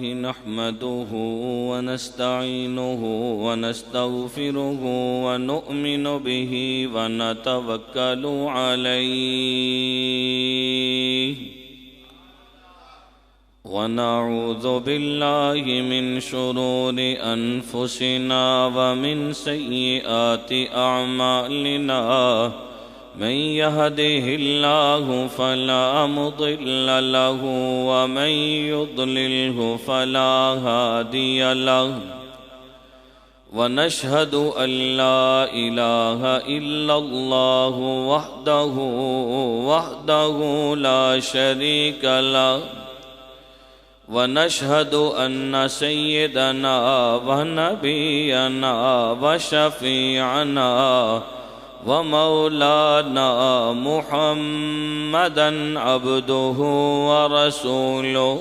نحمده ونستعينه ونستغفره ونؤمن به ونتوكل عليه ونعوذ بالله من شرور أنفسنا ومن سيئات أعمالنا من يهده الله فلا مضل له ومن يضلله فلا هادي له ونشهد أن لا إله إلا الله وحده لا شريك له ونشهد أن سيدنا ونبينا وشفيعنا ومولانا محمدا عبده ورسوله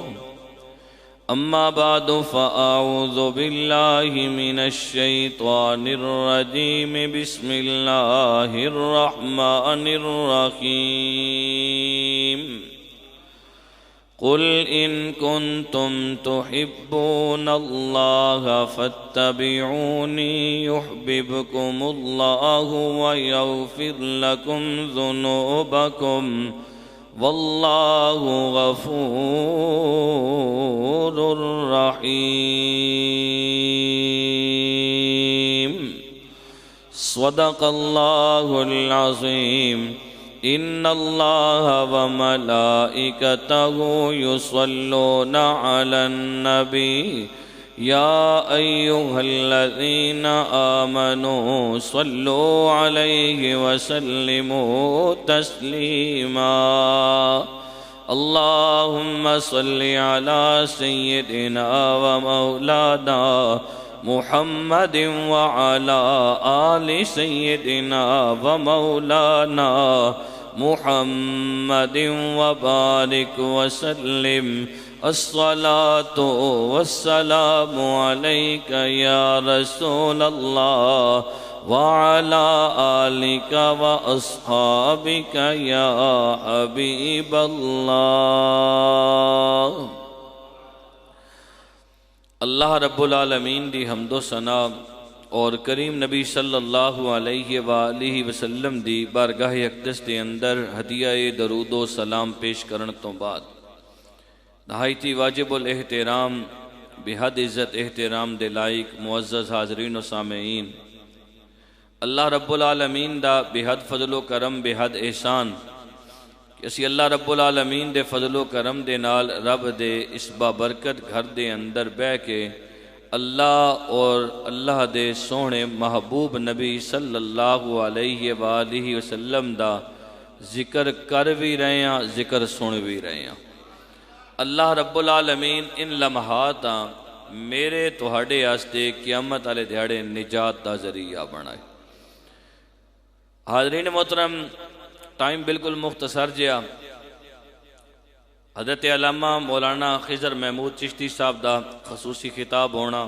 أما بعد فأعوذ بالله من الشيطان الرجيم بسم الله الرحمن الرحيم قل إن كنتم تحبون الله فاتبعوني يحببكم الله ويغفر لكم ذنوبكم والله غفور رحيم صدق الله العظيم إن الله وملائكته يصلون على النبي يا أيها الذين آمنوا صلوا عليه وسلموا تسليما اللهم صل على سيدنا ومولانا محمد وعلى آل سيدنا ومولانا محمد وبارك وسلم الصلاة والسلام عليك يا رسول الله وعلى آلك وأصحابك يا حبيب الله اللہ رب العالمین دی حمد و ثنا اور کریم نبی صلی اللہ علیہ وآلہ وسلم دی بارگاہ اقدس دے اندر ہدیہ درود و سلام پیش کرن تو بعد نہایتی واجب الاحترام بحد عزت احترام دے لائق معزز حاضرین و سامعین، اللہ رب العالمین دا بحد فضل و کرم بحد احسان کہ اسی اللہ رب العالمین دے فضل و کرم دے نال رب دے اس بابرکت گھر دے اندر بہ کے اللہ اور اللہ دے سونے محبوب نبی صلی اللہ علیہ وآلہ وسلم دا ذکر کر بھی رہے ہیں، ذکر سن بھی رہے ہیں۔ اللہ رب العالمین ان لمحات میرے تہاڈے آستے قیامت والے دیہاڑے نجات دا ذریعہ بنائے۔ حاضرین محترم، ٹائم بالکل مختصر جیا، حضرت علامہ مولانا خضر محمود چشتی صاحب دا خصوصی خطاب ہونا،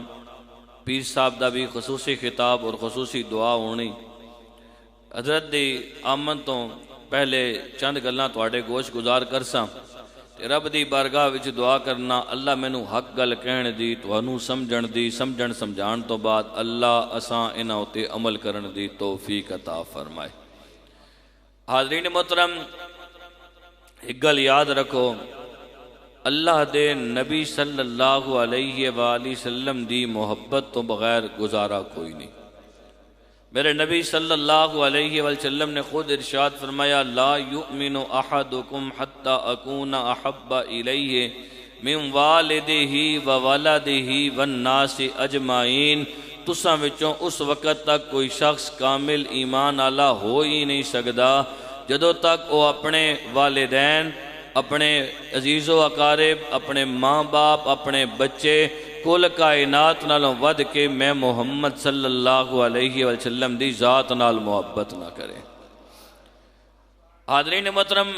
پیر صاحب دا بھی خصوصی خطاب اور خصوصی دعا ہونی۔ حضرت دی آمن تو پہلے چند گلاں تواڈے گوش گزار کرساں، رب دی بارگاہ وچ دعا کرنا اللہ مینوں حق گل کہن دی، تانوں سمجھن دی، سمجھن سمجھان تو بعد اللہ اساں انہاں اُتے عمل کرن دی توفیق عطا فرمائے۔ حاضرین محترم، ایک گل یاد رکھو، اللہ دے نبی صلی اللہ علیہ وآلہ وسلم دی محبت تو بغیر گزارا کوئی نہیں۔ میرے نبی صلی اللہ علیہ وآلہ وسلم نے خود ارشاد فرمایا، لا یؤمن احدکم حتی اکون احب الیہ من والدہ وولدہ والناس اجمعین۔ تساں وچوں اس وقت تک کوئی شخص کامل ایمان والا ہو ہی نہیں سکدا جدوں تک وہ اپنے والدین، اپنے عزیز و اقارب، اپنے ماں باپ، اپنے بچے، کل کائنات نالوں ود کے میں محمد صلی اللہ علیہ وسلم دی ذات نال محبت نہ کرے۔ حاضرین محترم،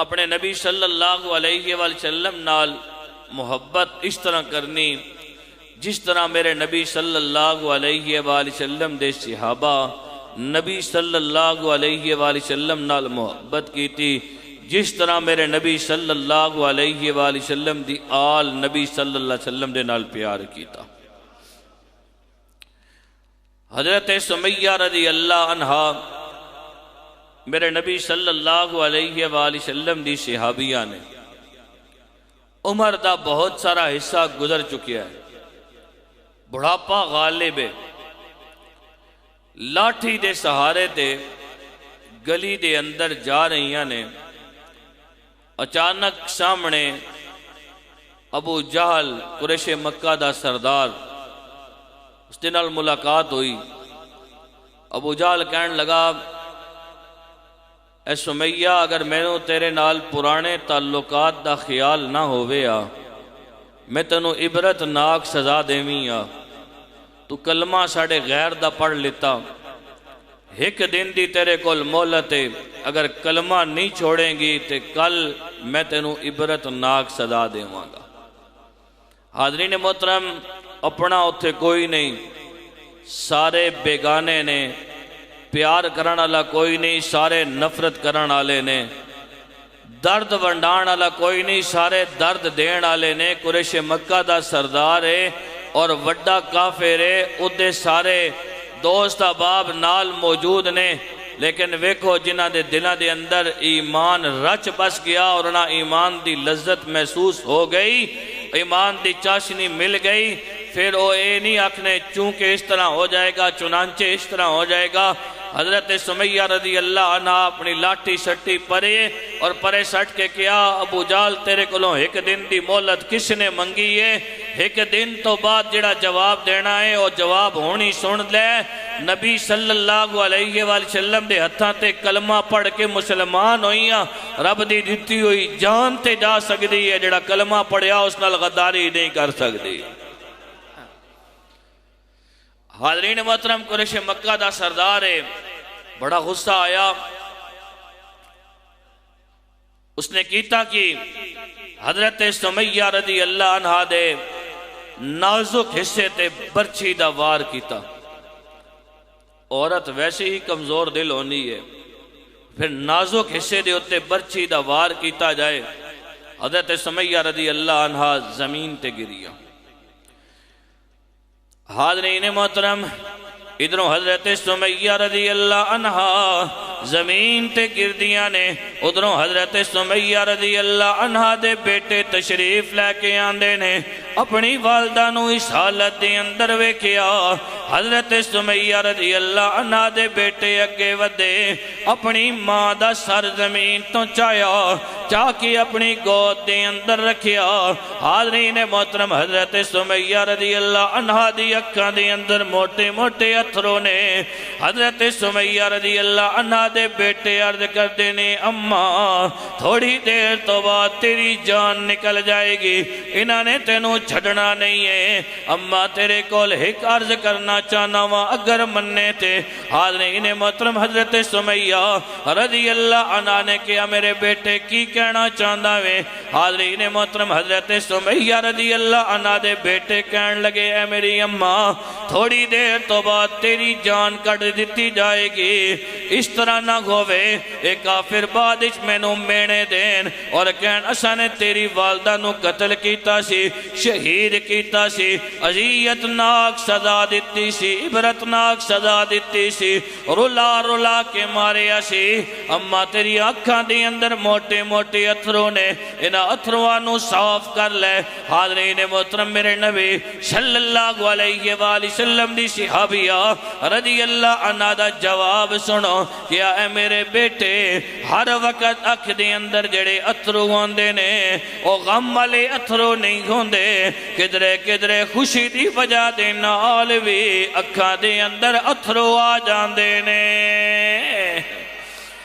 اپنے نبی صلی اللہ علیہ وسلم نال محبت اس طرح کرنی جس طرح میرے نبی صلی اللہ علیہ وآلہ وسلم دے صحابہ نبی صلی اللہ علیہ وآلہ وسلم نال محبت کی تھی، جس طرح میرے نبی صلی اللہ علیہ وآلہ وسلم دی آل نبی صلی اللہ علیہ وسلم دے نال پیار کیتا۔ حضرت سمیہ رضی اللہ عنہا میرے نبی صلی اللہ علیہ وآلہ وسلم دی صحابیہ نے، عمر دا بہت سارا حصہ گزر چکیا ہے، بڑھاپا غالب ہے، لاٹھی دے سہارے تے گلی دے اندر جا رہی نے، اچانک سامنے ابو جہل قریش مکہ دا سردار اس دے نال ملاقات ہوئی۔ ابو جہل کہن لگا، اے سمیہ اگر مینوں تیرے نال پرانے تعلقات دا خیال نہ ہوئے میں تینوں عبرت ناک سزا دیویں تو کلمہ ساڑے غیر دا پڑھ لیتا، ایک دن دی تیرے کول مہلت ہے، اگر کلمہ نہیں چھوڑیں گی تے کل میں تینوں عبرت ناک سزا دیواں گا۔ حاضرین محترم، اپنا اتھے کوئی نہیں، سارے بیگانے نے، پیار کرن والا کوئی نہیں، سارے نفرت کرن والے نے، درد ونڈان والا کوئی نہیں، سارے درد دین والے نے۔ قریش مکہ دا سردار ہے اور وڈا کافر ہے، ادھے سارے دوست احباب نال موجود نے، لیکن ویکھو جنہ دے دلوں دے اندر ایمان رچ بس گیا اور انہاں ایمان دی لذت محسوس ہو گئی، ایمان دی چاشنی مل گئی، پھر وہ اے نہیں آکھنے چونکہ اس طرح ہو جائے گا چنانچہ اس طرح ہو جائے گا۔ حضرت سمیہ رضی اللہ عنہ اپنی لاٹھی سٹی پرے اور پرے سٹ کے کیا، ابو جہل تیرے کولوں ایک دن دی مہلت کس نے منگی ہے؟ ایک دن تو بعد جڑا جواب دینا ہے وہ جواب ہونی سن لے۔ نبی صلی اللہ علیہ وآلہ وسلم دے ہتھاں تے کلمہ پڑھ کے مسلمان ہوئیاں، رب دی دتی ہوئی جان تے جا سکتی ہے، جڑا کلمہ پڑھیا اس نال غداری نہیں کر سکتی۔ حاضرین محترم، قریش مکہ دا سردار ہے، بڑا غصہ آیا، اس نے کیتا کہ حضرت سمیہ رضی اللہ عنہ دے نازک حصے تے برچھی دا وار کیتا۔ عورت ویسے ہی کمزور دل ہونی ہے، پھر نازک حصے دے اتے برچھی دا وار کیتا جائے، حضرت سمیہ رضی اللہ عنہ زمین تے گریا۔ حاضرین محترم، ادھروں حضرت سمیہ رضی اللہ عنہ زمین تے گردیاں نے، ادھروں حضرت سمیہ رضی اللہ عنہ دے بیٹے تشریف لے کے آندے نے، اپنی والدہ نو اس حالت دے اندر ویکھیا۔ حضرت سمیہ رضی اللہ عنہ دے بیٹے اگے ودے، اپنی ماں دا سر زمین تو چاہ کے اپنی گود دے اندر رکھیا۔ حاضرین محترم، حضرت سمیہ رضی اللہ عنہ دی اکھاں دے اندر موٹے موٹے اتھروں نے۔ حضرت سمیہ رضی اللہ عنہ دے بیٹے عرض کر دینے، اماں تھوڑی دیر تو بعد تیری جان نکل جائے گی، انہاں نے تینوں چھڑنا نہیں ہے، اماں تیرے کول ایک عرض کرنا چاہنا وا اگر مننے تھے۔ حاضرین محترم، حضرت سمیہ رضی اللہ عنہ نے کیا میرے بیٹے کی کہنا چاہتا ہے؟ حاضرین محترم، حضرت سمیہ رضی اللہ عنہ دے بیٹے کہن لگے، اے میری اماں تھوڑی دیر تو بعد تیری جان کٹ دیتی جائے گی، اس طرح نہ ہوئے ایک کافر بادش میں نو مینے دین اور کہن اسا نے تیری والدہ نو قتل کیتا سی، شہید کیتا سی، عذیتناک سزا دیتی سی، عبرتناک سزا دیتی سی، رلا رلا کے ماریا سی۔ اما تیری آنکھاں دی اندر موٹے موٹے اتھروں نے، انہاں اتھروانو صاف کر لے۔ حاضرین محترم، میرے نبی صلی اللہ علیہ وآلہ وسلم دی صحابیہ رضی اللہ عنہ دا جواب سنو، کیا اے میرے بیٹے ہر وقت اکھ دے اندر جڑے اتھرو ہوندے نے او غم والے اتھرو نہیں ہوندے، کدرے کدرے خوشی دی وجہ دے نال وی اکھاں دے اندر اتھرو آ جاندے نے۔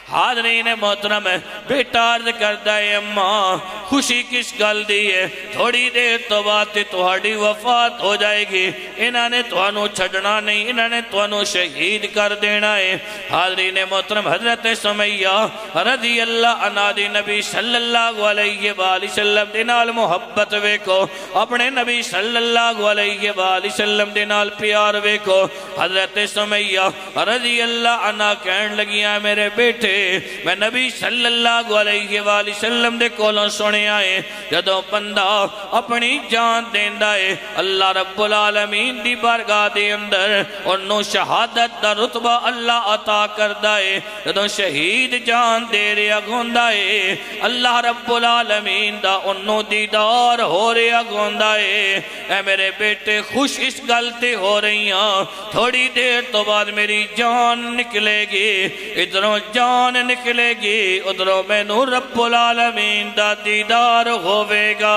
حاضرین محترم، بیٹا عرض کردہ ہے، اماں خوشی کس گل دی ہے تھوڑی دیر تو بعد تہاڈی وفات ہو جائے گی انہاں نے تانوں چھڈنا نہیں انہاں نے تانوں شہید کر دینا ہے حاضرین محترم حضرت سمیہ رضی اللہ عنہ دی نبی صلی اللہ علیہ وآلہ وسلم دے نال محبت ویکھو اپنے نبی صلی اللہ علیہ وآلہ وسلم دے نال پیار ویکھو حضرت سمیہ رضی اللہ عنہ کہن لگیاں میرے بیٹے میں نبی صلی اللہ علیہ وآلہ وسلم دے کولوں سنیا ہے جدوں بندہ اپنی جان دیندا ہے اللہ رب العالمین دی بارگاہ دے اندر انہوں شہادت دا رتبہ اللہ عطا کردا ہے جدوں شہید جان دے رہا گوندا ہے اللہ رب العالمین دا انہوں دیدار ہو رہا گوندا ہے اے میرے بیٹے خوش اس گلتے ہو رہی ہیں تھوڑی دیر تو بعد میری جان نکلے گی ادھروں جان نکلے گی ادھروں میں نور رب العالمین دا دیدار ہوئے گا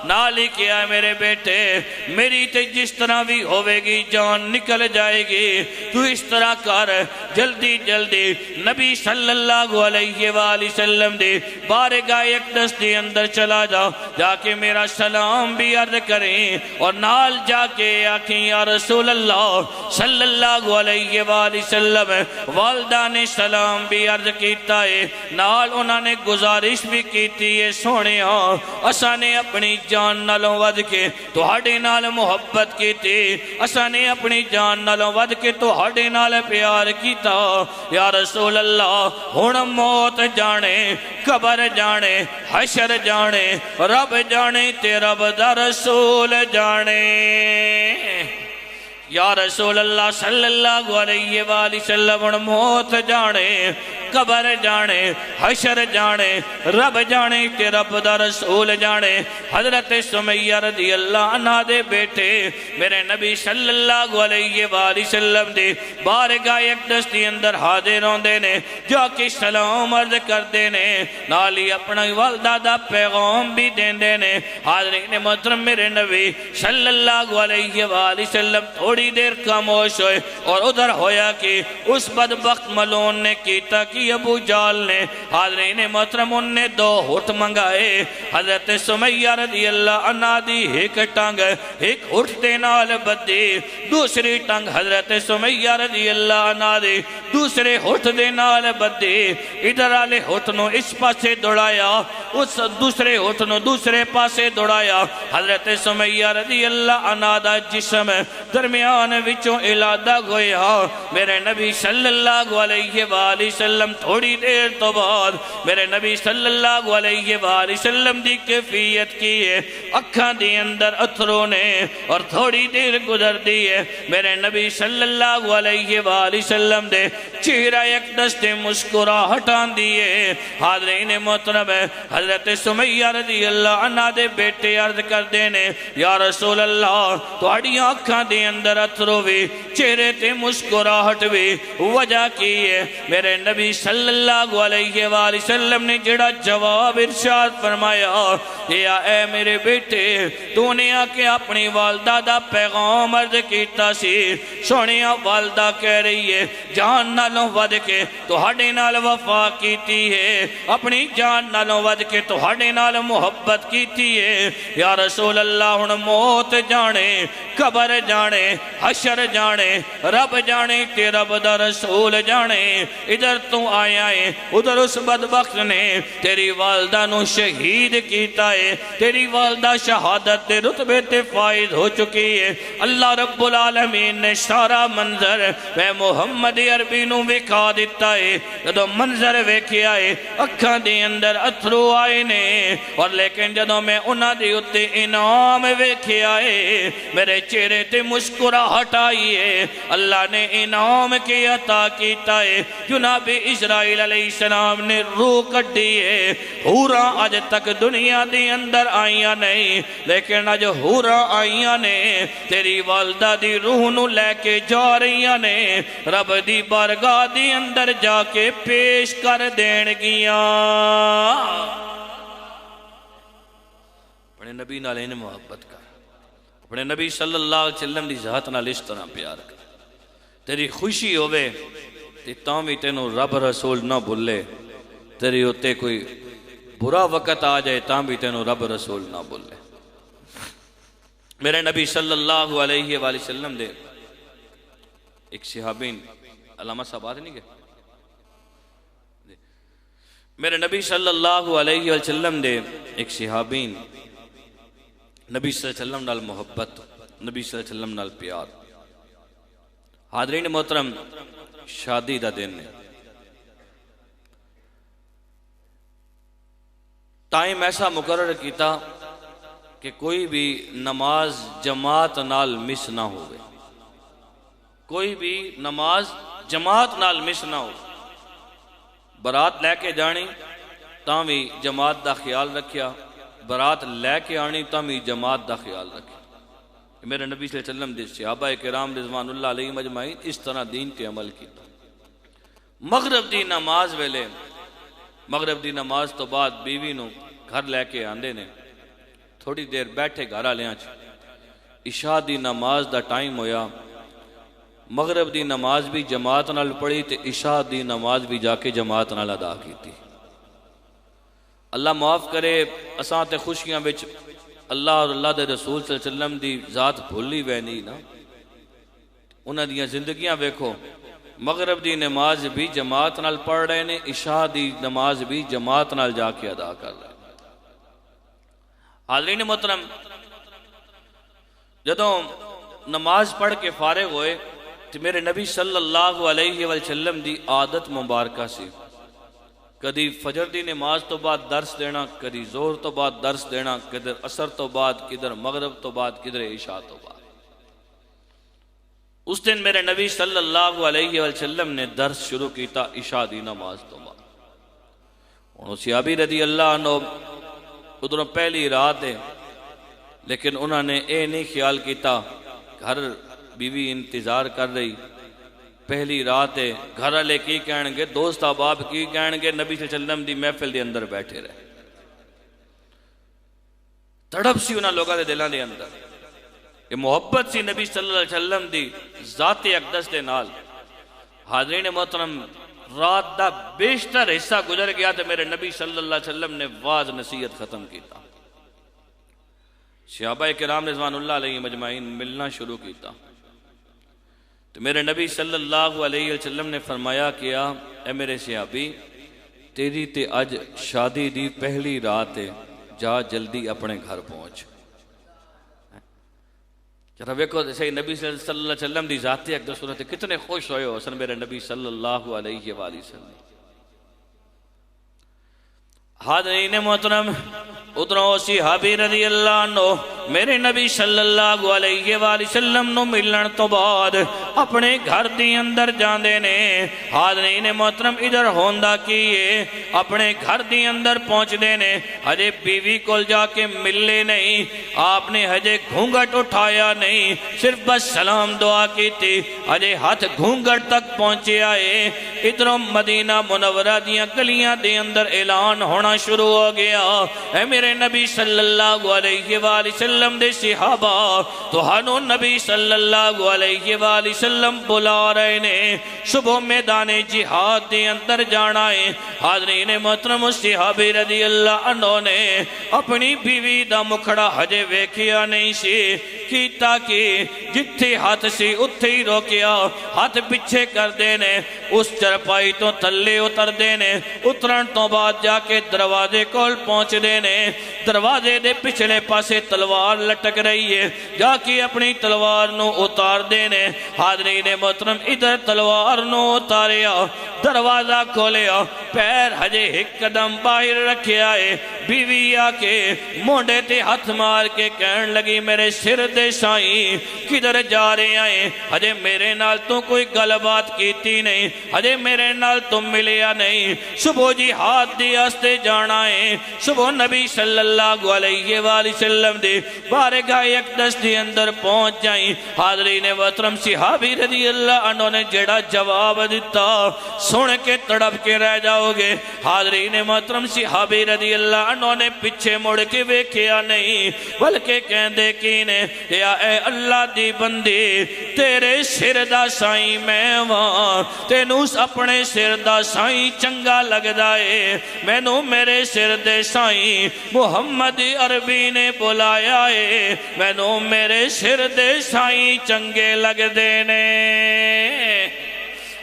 نالی کیا میرے بیٹے میری تے جس طرح بھی ہوئے گی جان نکل جائے گی تو اس طرح کر جلدی جلدی نبی صلی اللہ علیہ وآلہ وسلم دے بارگاہ اقدس دے اندر چلا جا کے میرا سلام بھی عرض کریں اور نال جا کے آکھیں یا رسول اللہ صلی اللہ علیہ وآلہ وسلم والدہ نے سلام بھی عرض کیتا ہے نال انہوں نے گزارش بھی کیتی ہے سونے اساں نے اپنی جان نالوں ود کے تہاڈے نال محبت کیتی اساں نے اپنی جان نالوں ود کے تہاڈے نال پیار کیتا یا رسول اللہ ہن موت جانے قبر جانے حشر جانے رب جانے تے رب دا رسول جانے یا رسول اللہ صلی اللہ علیہ وآلہ وسلم موت جانے قبر جانے حشر جانے رب جانے کہ رب دا رسول جانے حضرت سمیہ رضی اللہ عنہ دے بیٹے میرے نبی صلی اللہ علیہ وآلہ وسلم دے بارگاہ اقدس دی اندر حاضر ہوندے نے جا کے سلام عرض کر دینے نالی اپنا والدہ دا پیغام بھی دیندے نے حاضرین محترم میرے نبی صلی اللہ علیہ وآلہ وسلم تھوڑی دیر خاموش ہوئے اور ادھر ہویا کہ اس بدبخت ملون نے کیتا کہ ابو جال نے حاضرین محترم ان نے 2 ہٹ منگائے حضرت سمیہ رضی اللہ عنہ دی ایک ٹنگ ایک ہٹ دے نال بدی دوسری ٹنگ حضرت سمیہ رضی اللہ عنہ دی دوسرے ہٹ دے نال بدی ادھر آلے ہٹ نو اس پاسے دوڑایا اس دوسرے ہٹ نو دوسرے پاسے دوڑایا حضرت سمیہ رضی اللہ عنہ دا جسم درمیان وچوں علادہ گویا میرے نبی صلی اللہ علیہ وآلہ وسلم تھوڑی دیر تو بعد میرے نبی صلی اللہ علیہ وآلہ وسلم دی کیفیت کی ہے اکھاں دی اندر اتھروں نے اور تھوڑی دیر گزر دی ہے میرے نبی صلی اللہ علیہ وآلہ وسلم دے چہرہ اقدس دے مسکراہٹاں دیئے حاضرین محترم حضرت سمیہ رضی اللہ عنہ دے بیٹے عرض کر دینے یا رسول اللہ تھوڑیاں اکھاں دے اندر اتھروں بھی چہرے تے مسکراہٹ بھی وجہ کی ہے میرے نبی صلی اللہ علیہ وآلہ وسلم نے جڑا جواب ارشاد فرمایا یا اے میرے بیٹے تو نے آکے اپنی والدہ دا پیغام عرض کیتا سی سونیا والدہ کہہ رہی ہے جان نالوں ود کے تو ہڈے نال وفا کیتی ہے اپنی جان نالوں ود کے تو ہڈے نال محبت کیتی ہے یا رسول اللہ ہن موت جانے قبر جانے حشر جانے رب جانے تے رب دا رسول جانے ادھر تو آیا ہے ادھر اس بدبخت نے تیری والدہ نو شہید کیتا ہے تیری والدہ شہادت دے رتبے تے فائد ہو چکی ہے اللہ رب العالمین نے سارا منظر میں محمد عربی نو وکھا دیتا ہے جدو منظر ویکھے آئے اکھاں دے اندر اتھرو آئے نے اور لیکن جدو میں انہاں دے اتے انعام ویکھے آئے میرے چہرے تے مسکراہٹ آئی ہے اللہ نے انعام کے عطا کیتا ہے جناب اسرائیل علیہ السلام نے روح کٹی ہے حوراں آج تک دنیا دے اندر آئیاں نہیں لیکن آج حوراں آئیاں نے تیری والدہ دی روح نو لے کے جا رہیاں نے رب دی بارگاہ دی اندر جا کے پیش کر دین گیاں اپنے نبی نال انہیں محبت کر اپنے نبی صلی اللہ علیہ وسلم دی ذات نال اس طرح پیار کر تیری خوشی ہوئے تے تاں بھی تینوں رب رسول نہ بھولے تیری ہوتے کوئی برا وقت آ جائے تاں بھی تینوں رب رسول نہ بولے۔ میرے نبی صلی اللہ علیہ وآلہ وسلم دے ایک صحابین علامہ صاحب آتے نہیں گئے، میرے نبی صلی اللہ علیہ وسلم دے ایک صحابین نبی صلی اللہ علیہ وسلم نال محبت، نبی صلی اللہ علیہ وسلم نال پیار۔ حاضرین محترم، شادی دا دن ہے، ٹائم ایسا مقرر کیتا کہ کوئی بھی نماز جماعت نال مس نہ ہوئے، کوئی بھی نماز جماعت نال مس نہ ہو۔ برات لے کے جانی تاں بھی جماعت دا خیال رکھیا، برات لے کے آنی تاں بھی جماعت دا خیال رکھیا۔ میرے نبی صلی اللہ علیہ وسلم دے صحابہ کرام رضوان اللہ علیہ مجمعین اس طرح دین تے عمل کیتا۔ مغرب دی نماز ویلے، مغرب دی نماز تو بعد بیوی نو گھر لے کے آندے نے، تھوڑی دیر بیٹھے گھر آلیاں عشاء دی نماز دا ٹائم ہویا، مغرب دی نماز بھی جماعت نال پڑھی تے عشاء دی نماز بھی جا کے جماعت نال ادا کی تھی۔ اللہ معاف کرے، اساں تے خوشیاں وچ اللہ اور اللہ دے رسول صلی اللہ علیہ وسلم دی ذات بھولی وینی نا، انہاں دیاں زندگیاں ویکھو، مغرب دی نماز بھی جماعت نال پڑھ رہے نے، عشاء دی نماز بھی جماعت نال جا کے ادا کر رہے ہیں۔ حاضرین محترم، جدوں نماز پڑھ کے فارغ ہوئے تو میرے نبی صلی اللہ علیہ وسلم دی عادت مبارکہ سی، کدی فجر دی نماز تو بعد درس دینا، کدی زور تو بعد درس دینا، کدھر عصر تو بعد، کدھر مغرب تو بعد، کدھر عشاء تو بعد۔ اس دن میرے نبی صلی اللہ علیہ وسلم نے درس شروع کیتا عشاء دی نماز تو بعد۔ انہوں صحابی رضی اللہ عنہ ادھروں پہلی رات ہے، لیکن انہوں نے اے نہیں خیال کیتا، گھر بیوی انتظار کر رہی، پہلی رات ہے، گھر والے کی کہن گے، دوست احباب کی کہن گے، نبی صلی اللہ علیہ وسلم دی محفل دے اندر بیٹھے رہے۔ تڑپ سی انہاں لوگاں دے دلاں دے اندر، یہ محبت سی نبی صلی اللہ علیہ وسلم دی ذات اقدس دے نال۔ حاضرین محترم، رات دا بیشتر حصہ گزر گیا تو میرے نبی صلی اللہ علیہ وسلم نے واز نصیحت ختم کیتا، صحابہ کرام رضوان اللہ علیہ مجمعین ملنا شروع کیتا۔ تو میرے نبی صلی اللہ علیہ وسلم نے فرمایا کیا، اے میرے صحابی، تیری تے اج شادی دی پہلی رات ہے، جا جلدی اپنے گھر پہنچ۔ ذرا ویکھو صحیح نبی صلی اللہ علیہ وسلم دی ذات اقدس صورت کتنے خوش ہوئے ہو سن میرے نبی صلی اللہ علیہ وآلہ وسلم۔ حاضرین محترم، ادھروں صحابی رضی اللہ عنہ میرے نبی صلی اللہ علیہ وآلہ وسلم نو ملن تو بعد اپنے گھر دی اندر جاندے نے۔ حاضرین محترم، ادھر ہوندا کیے، اپنے گھر دی اندر پہنچ دے نے، ہجے بیوی کول جا کے ملے نہیں، آپ نے ہجے گھونگٹ اٹھایا نہیں، صرف بس سلام دعا کی تھی، ہجے ہاتھ گھونگٹ تک پہنچے آئے۔ ادھروں مدینہ منورہ دیاں گلیاں دے اندر اعلان ہونا شروع ہو گیا، اے میرے نبی صلی اللہ علیہ وآلہ وسلم دے صحابہ، تو ہنو نبی صلی اللہ علیہ وآلہ وسلم بلا رہے نے، صبح میدان جہاد دے اندر جانا ہے۔ حاضرین محترم، صحابی رضی اللہ عنہ نے اپنی بیوی دا مکھڑا ہجے ویکھیا نہیں سی، کیتا کہ جتھے ہاتھ سی اتھے ہی روکیا، ہاتھ پیچھے کر دینے، اس چرپائی تو تھلے اتر دینے، اترن تو بعد جا کے دروازے کول پہنچ دینے، دروازے دے پچھلے پاسے تلوار لٹک رہی ہے، جا کے اپنی تلوار نو اتار دینے۔ حاضرین محترم، ادھر تلوار نو اتاریا، دروازہ کھولیا، پیر ہجے ایک قدم باہر رکھے آئے، بیوی آ کے مونڈے تے ہاتھ مار کے کہن لگی، میرے سر دے سائیں کدھر جا رہے آئے؟ ہجے میرے نال تو کوئی گل بات کیتی نہیں، ہجے میرے نال تم ملیا نہیں، صبح جہاد دی آستے جانا ہے، صبح نبی صلی اللہ علیہ وآلہ وسلم دے بارگاہ اقدس دے اندر پہنچ جائیں۔ حاضرین محترم، صحابی رضی اللہ عنہ نے جڑا جواب دیتا سن کے تڑپ کے رہ جاؤ گے۔ حاضرین محترم، صحابی رضی اللہ عنہ انہوں نے پیچھے مڑ کے ویکھیا نہیں بلکہ کہندے کی نے یا اے اللہ دی بندی تیرے سر دا سائیں میں وہاں تینوں اپنے سر دا سائیں چنگا لگ دائے مینوں میرے سر دے سائیں محمد عربی نے بلایا ہے مینوں میرے سر دے سائیں چنگے لگ دینے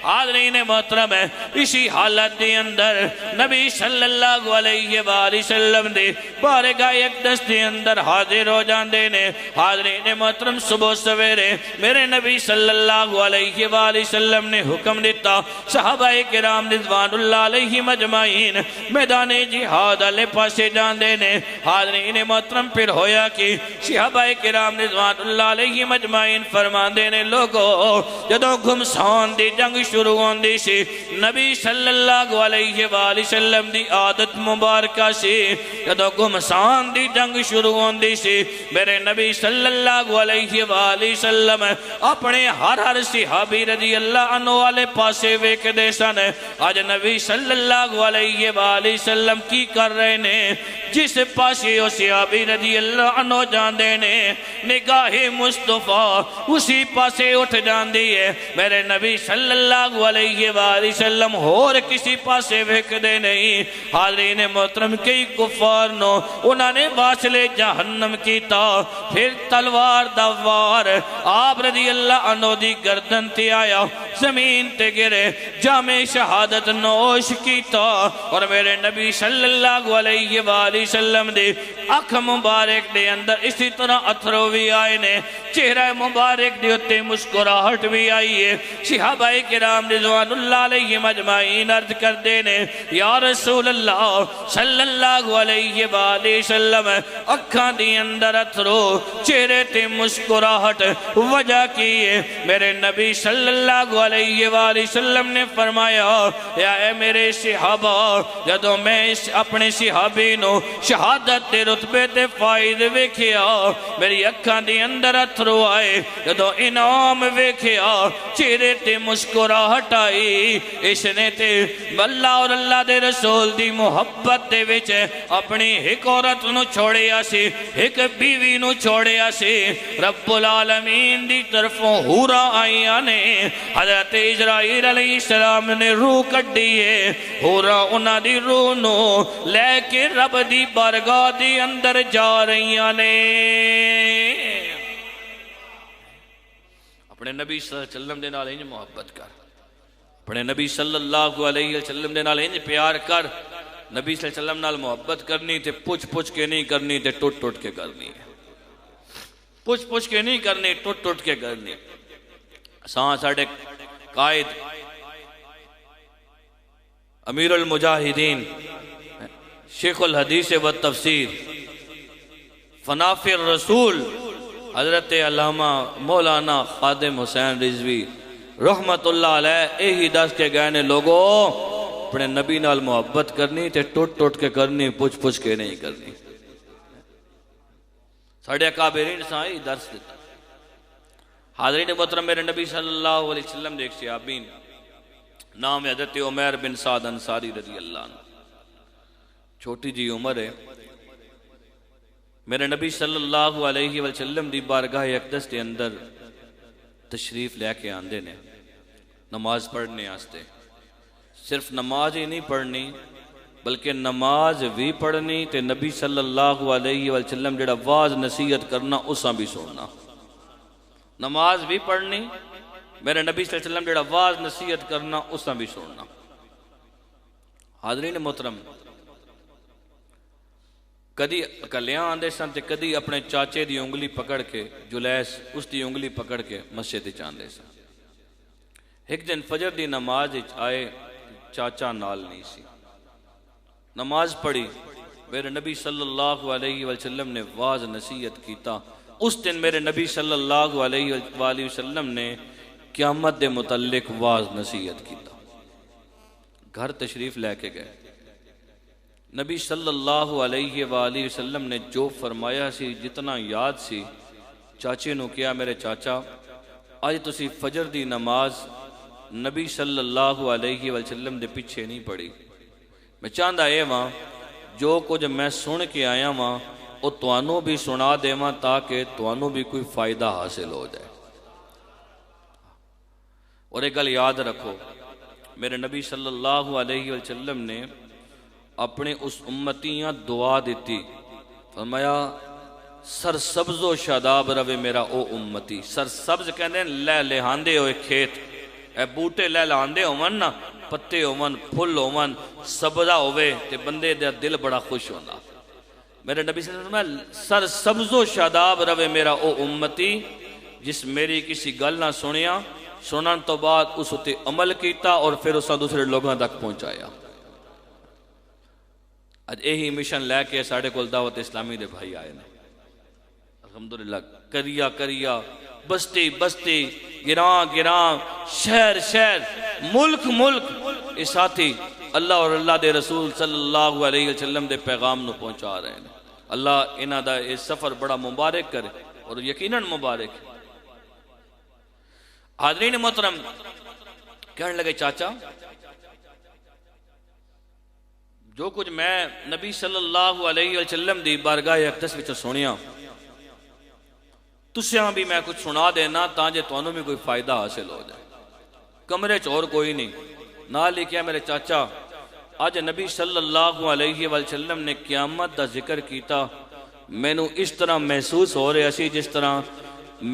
حاضرین محترم ہے اسی حالت دی اندر نبی صلی اللہ علیہ وآلہ وسلم دی بارگاہ اقدس دی اندر حاضر ہو جاندے نے حاضرین محترم صبح سویرے میرے نبی صلی اللہ علیہ وآلہ وسلم نے حکم دیتا صحابہ کرام رضوان اللہ علیہ مجمعین میدان جہاد علیہ پاسے جاندے نے حاضرین محترم پھر ہویا کہ صحابہ کرام رضوان اللہ علیہ مجمعین فرماندے نے لوگو جدو گھمسان دی جنگ شروع ہوندی سی نبی صلی اللہ علیہ وآلہ وسلم دی عادت مبارکہ سی جدو گھمسان دی جنگ شروع ہوندی سی میرے نبی صلی اللہ علیہ وآلہ وسلم اپنے ہر صحابی رضی اللہ عنہ والے پاسے ویک دے سن آج نبی صلی اللہ علیہ وآلہ وسلم کی کر رہے نے جس پاسے وہ صحابی رضی اللہ عنہ جاندے نے نگاہ مصطفیٰ اسی پاسے اٹھ جاندی ہے میرے نبی صلی اللہ علیہ وآلہ وسلم اور کسی پاسے ویک دے نہیں حاضرین محترم کئی کفار نو انہوں نے واصل جہنم کیتا پھر تلوار دوار آپ رضی اللہ عنہ دی گردن تے آیا زمین تے گرے جامع شہادت نوش کیتا اور میرے نبی صلی اللہ علیہ وآلہ وسلم دی اکھ مبارک دے اندر اسی طرح اتھرو بھی آئے نے چہرہ مبارک دے اتے مسکراہٹ بھی آئی ہے صحابہ کرام رضوان اللہ علیہ مجمعین عرض کر دینے یا رسول اللہ صلی اللہ علیہ وآلہ وسلم اکھاں دی اندر اتھرو چہرے تے مسکراہٹ وجہ کیے میرے نبی صلی اللہ علیہ وآلہ وسلم نے فرمایا یا اے میرے صحابہ جدو میں اپنے صحابی نو شہادت دے رتبے تے فائد ویکھیا میری اکھاں دی اندر اتھرو آئے جدو انعام ویکھیا چہرے تے مسکراہٹ آئی اس نے تے اللہ اور اللہ دے رسول دی محبت دے وچ اپنی ایک عورت نو چھوڑیا سی ایک بیوی نو چھوڑیا سی رب العالمین دی طرفوں ہورا آئیاں نے حضرت اسرائیل علیہ السلام نے روح کڈیے ہورا انہاں دی روح نو لے کے رب دی بارگاہ دی اندر جا رہیاں نے اپنے نبی صلی اللہ علیہ وسلم دے نال انج محبت کر اپنے نبی صلی اللہ علیہ وسلم دے نال انج پیار کر نبی صلی اللہ علیہ وسلم نال محبت کرنی تے پوچھ کے نہیں کرنی تے ٹوٹ کے کرنی پوچھ کے نہیں کرنی ٹوٹ کے کرنی ساڑھے قائد امیر المجاہدین شیخ الحدیث و تفسیر فناف الرسول حضرت علامہ مولانا خادم حسین رضوی رحمت اللہ علیہ یہی دس کے گئے نے لوگوں اپنے نبی نال محبت کرنی تے ٹوٹ کے کرنی پوچھ کے نہیں کرنی ساڑھے اکابرین سائی درس دیتا حاضرین محترم میرے نبی صلی اللہ علیہ وسلم دیکھ صحابین نام حضرت عمیر بن سعد انصاری رضی اللہ عنہ چھوٹی جی عمر ہے میرے نبی صلی اللہ علیہ وسلم دی بارگاہ اقدس کے اندر تشریف لے کے آندے نے نماز پڑھنے آستے صرف نماز ہی نہیں پڑھنی بلکہ نماز بھی پڑھنی تے نبی صلی اللہ علیہ وسلم جڑا واز نصیحت کرنا اساں بھی سننا نماز بھی پڑھنی میرے نبی صلی اللہ علیہ وسلم جڑا واز نصیحت کرنا اساں بھی سننا حاضرین محترم کدی اکلیاں آندے سن تے کدی اپنے چاچے دی انگلی پکڑ کے جلیس اس دی انگلی پکڑ کے مسجد چاندے سن ایک دن فجر دی نماز آئے چاچا نال نہیں سی نماز پڑھی میرے نبی صلی اللہ علیہ وسلم نے واز نصیحت کیتا اس دن میرے نبی صلی اللہ علیہ وآلہ وسلم نے قیامت دے متعلق واز نصیحت کیتا گھر تشریف لے کے گئے نبی صلی اللہ علیہ وآلہ وسلم نے جو فرمایا سی جتنا یاد سی چاچے نو کیا میرے چاچا آج تسی فجر دی نماز نبی صلی اللہ علیہ وسلم دے پیچھے نہیں پڑھی میں چاہندہ اے وہاں جو کچھ میں سن کے آیا ہاں وہ تانوں بھی سنا دیواں تاکہ تانوں بھی کوئی فائدہ حاصل ہو جائے۔ اور ایک گل یاد رکھو، میرے نبی صلی اللہ علیہ وسلم نے اپنے اس امتیاں دعا دیتی، فرمایا سرسبز و شاداب روے میرا او امتی۔ سرسبز کہندے لے لہاندے ہوئے کھیت، اے بوٹے لے لہاندے ہوون نا، پتے ہوون، پھل ہوون، سبزہ ہوئے تے بندے دا دل بڑا خوش ہونا۔ میرے نبی صلی اللہ علیہ وسلم سرسبز و شاداب روے میرا او امتی جس میری کسی گل نہ سنیا، سنن تو بعد اس تے عمل کیتا اور پھر اسا دوسرے لوگوں تک پہنچایا۔ آج یہی مشن لے کے ساڑھے کول دعوت اسلامی دے بھائی آئے نے، الحمدللہ، کریا کریا، بستی بستی، گراں گراں، شہر شہر، ملک ملک، اس ساتھی اللہ اور اللہ دے رسول صلی اللہ علیہ وسلم دے پیغام نو پہنچا رہے ہیں۔ اللہ انہاں دا یہ سفر بڑا مبارک کرے اور یقیناً مبارک ہے۔ حاضرین محترم، کہنے لگے چاچا جو کچھ میں نبی صلی اللہ علیہ وسلم دی بارگاہ اقدس وچ سنیا، تسیاں بھی میں کچھ سنا دینا تاکہ تانوں بھی کوئی فائدہ حاصل ہو جائے۔ کمرے چ اور کوئی نہیں، نال ہی کیا میرے چاچا آج نبی صلی اللہ علیہ وسلم نے قیامت دا ذکر کیتا، میں نو اس طرح محسوس ہو رہا سی جس طرح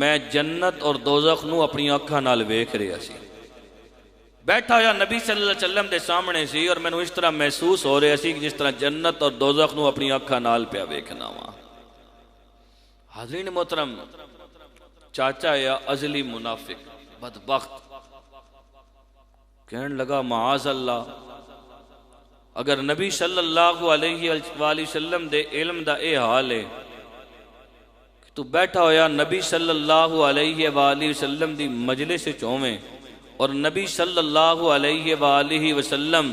میں جنت اور دوزخ نو اپنی آنکھاں نال ویکھ رہا سی۔ بیٹھا یا نبی صلی اللہ علیہ وسلم دے سامنے سی اور میں نو اس طرح محسوس ہو رہا سی جس طرح جنت اور دوزخ نو اپنی آنکھاں نال پیا ویکھنا وا۔ حاضرین محترم، چاچا یا ازلی منافق بدبخت کہنے لگا معاذ اللہ، اگر نبی صلی اللہ علیہ وآلہ وسلم دے علم دا اے حال ہے کہ تو بیٹھا ہویا نبی صلی اللہ علیہ وآلہ وسلم دی مجلس چومیں اور نبی صلی اللہ علیہ وآلہ وسلم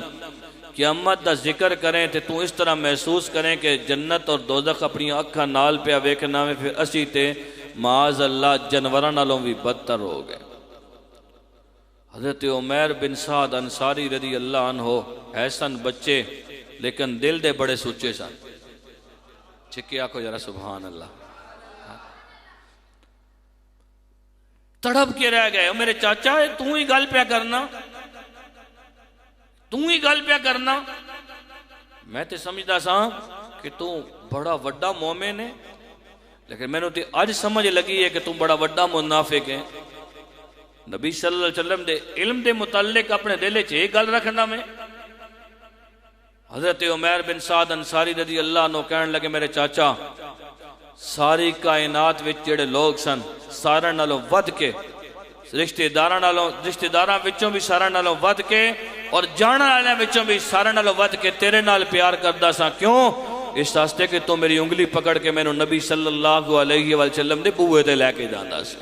قیامت دا ذکر کریں تے تو اس طرح محسوس کریں کہ جنت اور دوزخ اپنی اکھاں نال پیا ویکھنا میں، پھر اسی تے معاذ اللہ جنوراں نالوں بھی بدتر ہو گئے۔ حضرت عمیر بن سعد انصاری رضی اللہ عنہ ایسن بچے لیکن دل دے بڑے سچے سن۔ چھکے آکھو ذرا سبحان اللہ۔ تڑپ کے رہ گئے، میرے چاچا تو ہی گل پیا کرنا، تو ہی گل پیا کرنا، میں تے سمجھدا سا کہ تو بڑا وڈا مومن ہے، لیکن میں نے تے آج سمجھ لگی ہے کہ تو بڑا وڈا منافق ہے۔ نبی صلی اللہ علیہ وسلم دے علم دے متعلق اپنے دل چ ایک گل رکھنا میں۔ حضرت عمیر بن سعد انصاری رضی اللہ عنہ کہنے لگے میرے چاچا ساری کائنات وچ جڑے لوگ سن سارے نالوں ود کے رشتہ داراں وچوں بھی سارے نالوں ود کے اور جانن والے وچوں بھی سارے نالوں ود کے تیرے نال پیار کردا سا۔ کیوں؟ اس واسطے کہ تو میری انگلی پکڑ کے مینوں نبی صلی اللہ علیہ وسلم دے بوئے تے لے کے جاندا سی۔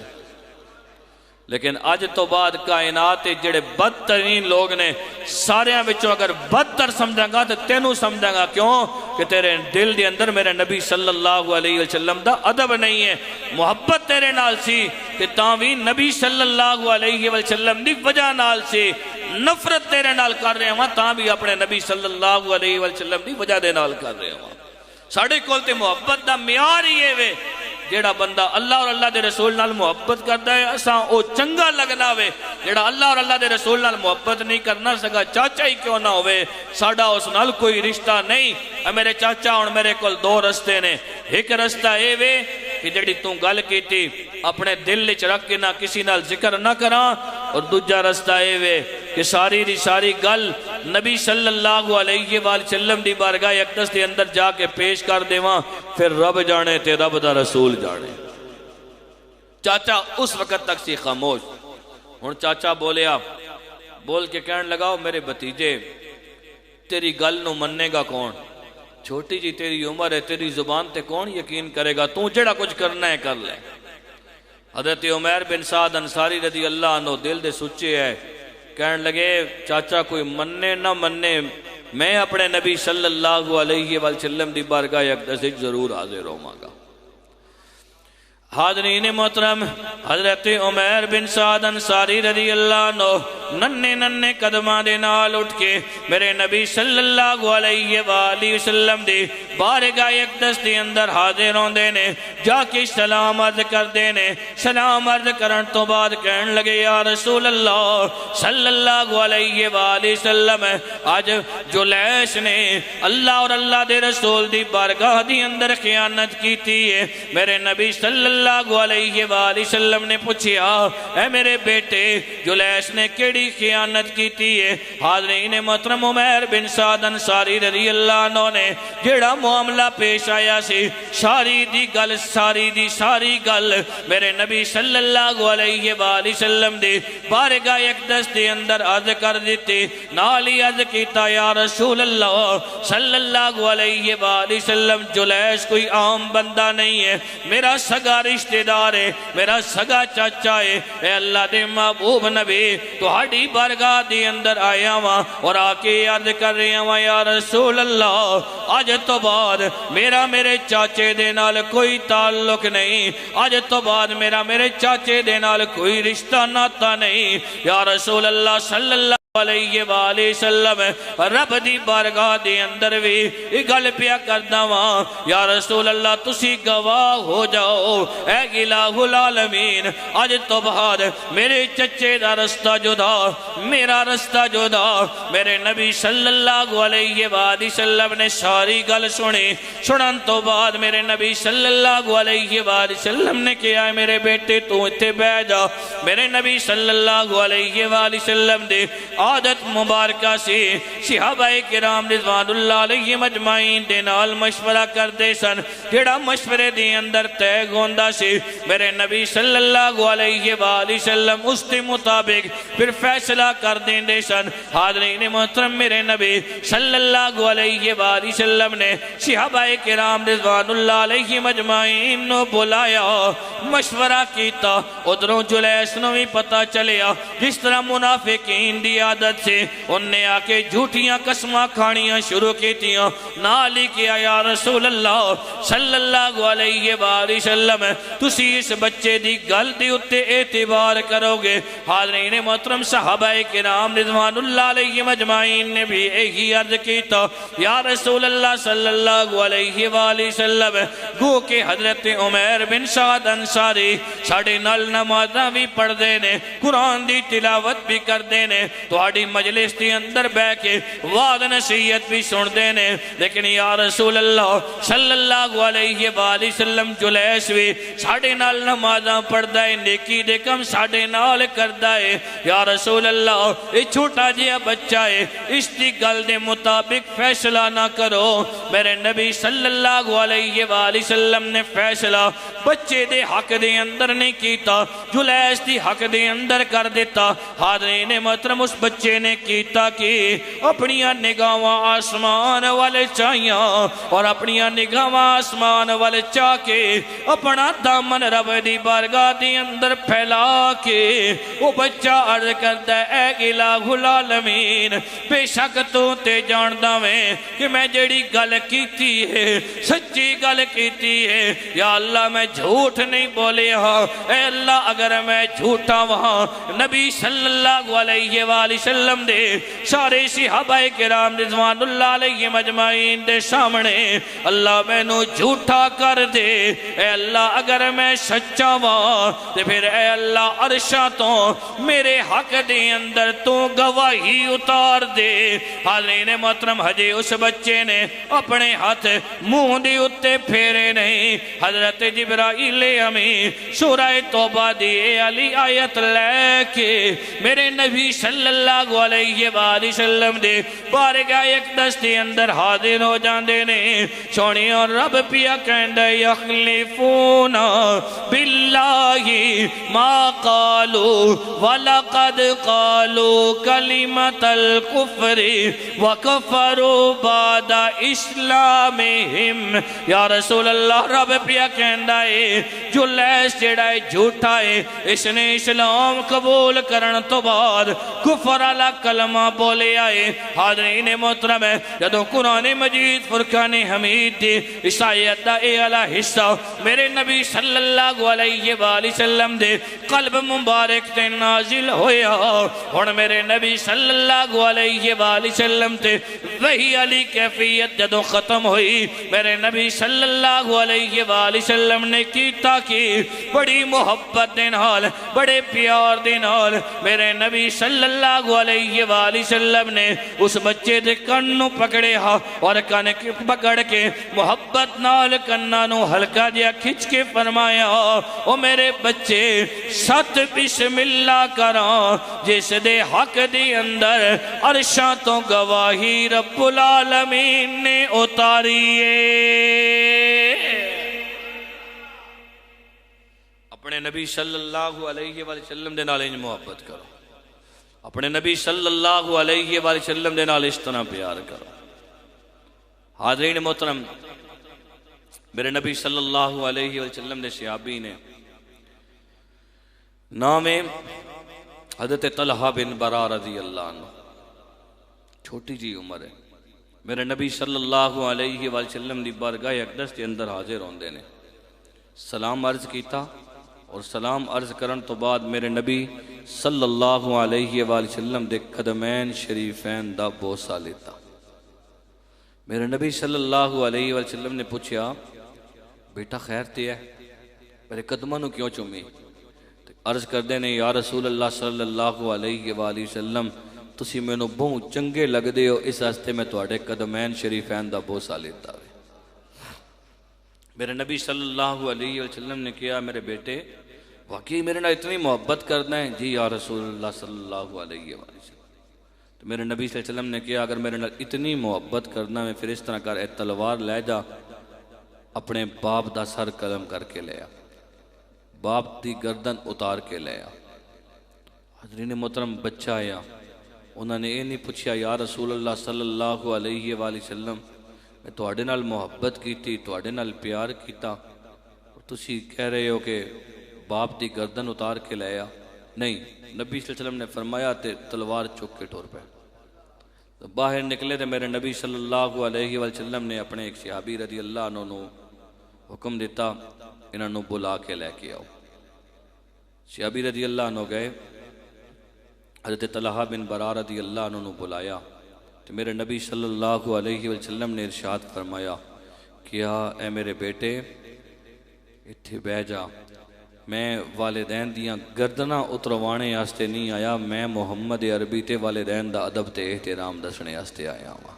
لیکن اج تو بعد کائنات جڑے بدترین لوگ نے ساریاں وچوں اگر بدتر سمجھاں گا تو تینوں سمجھاں گا۔ کیوں؟ کہ تیرے دل دے اندر میرے نبی صلی اللہ علیہ وسلم دا ادب نہیں ہے، محبت تیرے نال سی کہ تاں بھی نبی صلی اللہ علیہ وسلم دی وجہ نال سی، نفرت تیرے نال کر رہے ہاں تاں بھی اپنے نبی صلی اللہ علیہ وسلم دی وجہ دے نال کر رہے ہاں۔ ساڑھے کول تے محبت دا معیار ہی ہے جیڑا بندہ اللہ اور اللہ دے رسول نال محبت کرتا ہے اساں او چنگا لگنا ہوئے، جیڑا اللہ اور اللہ دے رسول نال محبت نہیں کرنا سکا چاچا ہی کیوں نہ ہوئے، ساڑھا اس نال کوئی رشتہ نہیں۔ اے میرے چاچا اور میرے کول دو رستے نے، ایک رستہ اے وے کہ جیڑی تو گل کیتی اپنے دل وچ رکھ کے نہ کسی نال ذکر نہ کراں، اور دوجا رستہ اے وے کہ ساری دی ساری گل نبی صلی اللہ علیہ وآلہ وسلم دی بارگاہ اقدس دے اندر جا کے پیش کر دیواں، پھر رب جانے تے رب دا رسول جانے۔ چاچا اس وقت تک سی خاموش۔ ہن چاچا بولیا، بول کے کہنے لگا میرے بھتیجے تیری گل نو مننے گا کون؟ چھوٹی جی تیری عمر ہے، تیری زبان تے کون یقین کرے گا، تو جڑا کچھ کرنا ہے کر لے۔ حضرت عمیر بن سعد انصاری رضی اللہ عنہ دل دے سچے ہے، کہنے لگے چاچا کوئی مننے نہ مننے میں اپنے نبی صلی اللہ علیہ وسلم دی بارگاہ اقدس ضرور حاضر ہوں گا۔ حاضرین محترم، حضرت عمیر بن سعد انصاری رضی اللہ عنہ ننے ننے قدماں دے نال اٹھ کے میرے نبی صلی اللہ علیہ وآلہ وسلم دی بارگاہ اقدس دی اندر حاضر ہوندے نے، جا کے سلام عرض کر دینے، سلام عرض کرن تو بعد کہن لگے یا رسول اللہ صلی اللہ علیہ وآلہ وسلم آج جلیش نے اللہ اور اللہ دے رسول دی بارگاہ دی اندر خیانت کیتی ہے۔ میرے نبی صلی اللہ علیہ وآلہ وسلم نے پوچھیا اے میرے بیٹے جلیش نے کیڑی خیانت کیتی ہے؟ حاضرین محترم عمیر بن سعد انصاری رضی اللہ عنہ نے جیڑا معاملہ پیش آیا سی ساری دی گل میرے نبی صلی اللہ علیہ وآلہ وسلم دی بارگاہ اقدس دی اندر عرض کر دیتی، نالی عرض کیتا یا رسول اللہ صلی اللہ علیہ وآلہ وسلم جلیش کوئی عام بندہ نہیں ہے، میرا سگا رشتہ دار ہے، میرا سگا چاچا ہے۔ اے اللہ دے محبوب نبی تہاڈی بارگاہ دی اندر آیا ہاں اور آ کے عرض کر رہا ہاں یا رسول اللہ آج تو بعد میرے چاچے دے نال کوئی تعلق نہیں، آج تو بعد میرے چاچے دے نال کوئی رشتہ ناتا نہیں یا رسول اللہ صلی اللہ علیہ وآلہ وسلم رب دی بارگاہ دی اندر بھی گل پیا کردا واں یا رسول اللہ تسی گواہ ہو جاؤ اے الہ العالمین اج تو بعد میرے چچے دا رستہ جدا میرا رستہ جدا۔ میرے نبی صلی اللہ علیہ وآلہ وسلم نے ساری گل سنی، سنن تو بعد میرے نبی صلی اللہ علیہ وآلہ وسلم نے کہا میرے بیٹے تو اتھے بیٹھ جا۔ میرے نبی صلی اللہ علیہ وآلہ وسلم دے عادت مبارکہ سے صحابہ کرام رضوان اللہ علیہ مجمعین دے نال مشورہ کردے سن، جڑا مشورے دے اندر طے گوندا سی میرے نبی صلی اللہ علیہ وآلہ وسلم اس دے مطابق پھر فیصلہ کر دیندے سن۔ حاضرین محترم میرے نبی صلی اللہ علیہ وآلہ وسلم نے صحابہ کرام رضوان اللہ علیہ مجمعین نو بلایا، مشورہ کیتا، ادھروں جلیس نو بھی پتہ چلیا جس طرح منافقین دی عادت سے انہیں آکے جھوٹیاں قسمہ کھانیاں شروع کیتیاں، نالی کیا یا رسول اللہ صلی اللہ علیہ وآلہ وسلم تسی اس بچے دی گل دی اتے اعتبار کرو گے۔ حاضرین محترم صحابہ کرام رضوان اللہ علیہ مجمعین نے بھی یہی عرض کیتا یا رسول اللہ صلی اللہ علیہ وآلہ وسلم گو کہ حضرت عمیر بن سعد انصاری ساڑھے نال نمازاں بھی پڑھ دینے، قرآن دی تلاوت بھی کر دینے، تو آڑی مجلس دی اندر بے کے وعد نصیحت بھی سن دینے، لیکن یا رسول اللہ صلی اللہ علیہ وآلہ وسلم جلیس بھی ساڑھے نال نمازاں پڑھ دائے، نیکی دے کم ساڑھے نال کر دائے۔ یا رسول اللہ یہ چھوٹا جیا بچہ ہے، اس دی گل دے مطابق فیصلہ نہ کرو۔ میرے نبی صلی اللہ علیہ وآلہ وسلم نے فیصلہ بچے دے حق دے اندر نہیں کیتا، جلیس دی حق دے اندر کر دیتا۔ حاضرین محترم اس بچے نے کیتا کہ اپنی نگاہاں آسمان والے چاہیاں اور اپنی نگاہاں آسمان والے چاہ کے اپنا دامن رب دی بارگاہ دی اندر پھیلا کے وہ بچہ عرض کرتا ہے اے الہ العالمین بے شک تو تے جاندہ کہ میں جڑی گل کیتی ہے سچی گل کیتی ہے، یا اللہ میں جھوٹ نہیں بولے ہاں، اے اللہ اگر میں جھوٹا وہاں نبی صلی اللہ علیہ وآلہ وسلم دے سارے صحابہ کرام رضوان اللہ علیہ مجمعین دے سامنے اللہ میں نو جھوٹا کر دے، اے اللہ اگر میں سچا وہاں تے پھر اے اللہ عرشاں تو میرے حق دے اندر تو گواہی اتار دے۔ حاضرین محترم ہجے اس بچے نے اپنے ہاتھ منہ دی اتے پھیرے نہیں، حضرت جبرائیل امین سورہ توبہ دی علی آیت لے کے میرے نبی صلی اللہ علیہ وآلہ وسلم دے بارگاہ اقدس دے اندر حاضر ہو جاندے نے۔ سونی اور رب پیا کہندے یخلفون باللہ ما قالوا وَلَقَدْ قَالُوا كَلِمَةَ الْكُفْرِ وَكَفَرُوا بَعْدَ اسلامہم۔ یا رسول اللہ رب پیا کہندہ ہے جلیس جڑا ہے جھوٹا ہے، اس نے اسلام قبول کرن تو بعد کفر اور اعلیٰ کلمہ بولے آئے۔ حاضرین محترم ہے، جدو قرآن مجید فرقان حمید دی اس آیت دا اے اعلیٰ حصہ میرے نبی صلی اللہ علیہ وآلہ وسلم دے قلب مبارک تے نازل ہویا، اور میرے نبی صلی اللہ علیہ وآلہ وسلم تے وہی علی کیفیت جدو ختم ہوئی، میرے نبی صلی اللہ علیہ وآلہ وسلم نے کیتا کی بڑی محبت دے نال، بڑے پیار دے نال میرے نبی صلی اللہ علیہ وآلہ وسلم نے اس بچے دے کنوں پکڑے ہاں، اور کن پکڑ کے محبت نال کنانوں ہلکا دیا کھچ کے فرمایا، او میرے بچے ست بسم اللہ کران جس دے حق دی اندر عرشاں تو گواہی رب العالمین نے اتاریے۔ اپنے نبی صلی اللہ علیہ وآلہ وسلم دے نال انج محبت کرو، اپنے نبی صلی اللہ علیہ وآلہ وسلم دے نال اس طرح پیار کرو۔ حاضرین محترم، میرے نبی صلی اللہ علیہ وآلہ وسلم دے صحابی نے نام حضرت طلحہ بن برا رضی اللہ عنہ، چھوٹی جی عمر ہے، میرے نبی صلی اللہ علیہ وآلہ وسلم دی بارگاہ اقدس کے اندر حاضر ہوندے نے، سلام عرض کیتا، اور سلام عرض کرن تو بعد میرے نبی صلی اللہ علیہ وآلہ وسلم دے قدمین شریفین دا بوسہ لیتا۔ میرے نبی صلی اللہ علیہ وآلہ وسلم نے پوچھا، بیٹا خیر تے ہے، میرے قدمہ نو کیوں چومی؟ عرض کر دینے، یا رسول اللہ صلی اللہ علیہ وآلہ وسلم تسی میں نو بہت چنگے لگ دے ہو، اس ہستے میں توڑے قدمین شریفین دا بوسہ لیتا ہے۔ میرے نبی صلی اللہ علیہ وسلم نے کیا، میرے بیٹے واقعی میرے نال اتنی محبت کرنا ہے؟ جی یا رسول اللہ صلی اللہ علیہ وآلہ وسلم۔ تو میرے نبی صلی اللہ علیہ وسلم نے کیا، اگر میرے نال اتنی محبت کرنا ہے پھر اس طرح کر، اے تلوار لے جا، اپنے باپ دا سر قلم کر کے لے آ، باپ دی گردن اتار کے لے آ۔ حضرین محترم، بچہ آیا، انہوں نے یہ نہیں پوچھا یا رسول اللہ صلی اللہ علیہ وآلہ وسلم میں تواڈے نال محبت کیتی، تواڈے نال پیار کیتا، اور تسی کہہ رہے ہو کہ باپ دی گردن اتار کے لے آ؟ نہیں، نبی صلی اللہ علیہ وسلم نے فرمایا تے تلوار چک کے ٹور پہ باہر نکلے۔ تے میرے نبی صلی اللہ علیہ وآلہ وسلم نے اپنے ایک صحابی رضی اللہ عنہ نو حکم دیتا، انہوں نے بلا کے لے کے آؤ۔ صحابی رضی اللہ عنہ گئے، حضرت طلحہ بن برا رضی اللہ عنہ نے بلایا، تو میرے نبی صلی اللہ علیہ وسلم نے ارشاد فرمایا، کیا اے میرے بیٹے اتھے بہ جا، میں والدین دیاں گردنہ اتروانے آستے نہیں آیا، میں محمد عربی تے والدین دا ادب تے احترام دسنے آستے آیا ہوں۔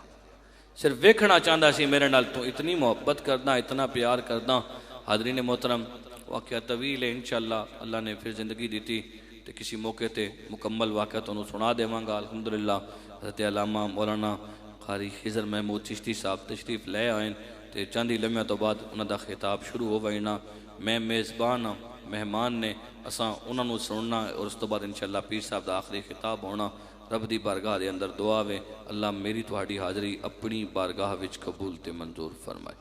صرف ویکھنا چاہتا سی میرے نال تو اتنی محبت کرنا، اتنا پیار کرنا۔ حاضرین محترم، واقعہ طویل ہے، انشاءاللہ اللہ نے پھر زندگی دیتی تو کسی موقع تے مکمل واقعہ تو انہوں سنا دے مانگا۔ الحمدللہ حضرت علامہ مولانا قاری خضر محمود چشتی صاحب تشریف لے آئیں، تے چاندی لمحہ تو بعد انہوں دا خطاب شروع ہو وینا، میں میزبان ہاں، مہمان نے اساں انہوں نے سننا، اور اس تو بعد انشاءاللہ پیر صاحب دا آخری خطاب ہونا۔ رب دی بارگاہ دے اندر دعا وے، اللہ میری تہاڈی حاضری اپنی بارگاہ وچ قبول تے منظور فرمائے۔